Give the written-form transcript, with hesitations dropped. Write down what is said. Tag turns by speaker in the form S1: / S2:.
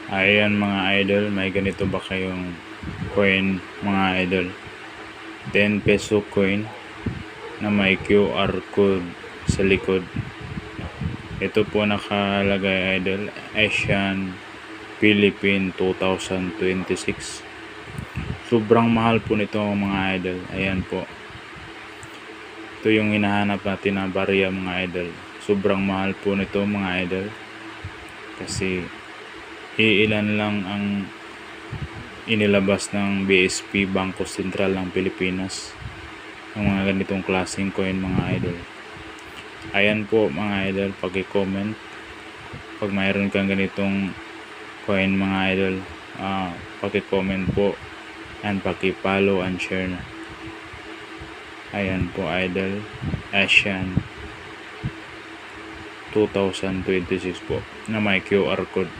S1: Ayan mga idol, may ganito ba kayong coin mga idol? 10 peso coin na may QR code sa likod. Ito po nakalagay idol, Asian Philippine 2026. Sobrang mahal po nito mga idol. Ayan po. Ito yung hinahanap natin na barya mga idol. Sobrang mahal po nito mga idol. Kasi iilan lang ang inilabas ng BSP, Bangko Sentral ng Pilipinas, ng mga ganitong klaseng coin mga idol. Ayan po mga idol, pag-comment pag mayroon kang ganitong coin mga idol, pag-comment po and pag-follow and share na. Ayan po idol, Asian 2026 po na may QR code.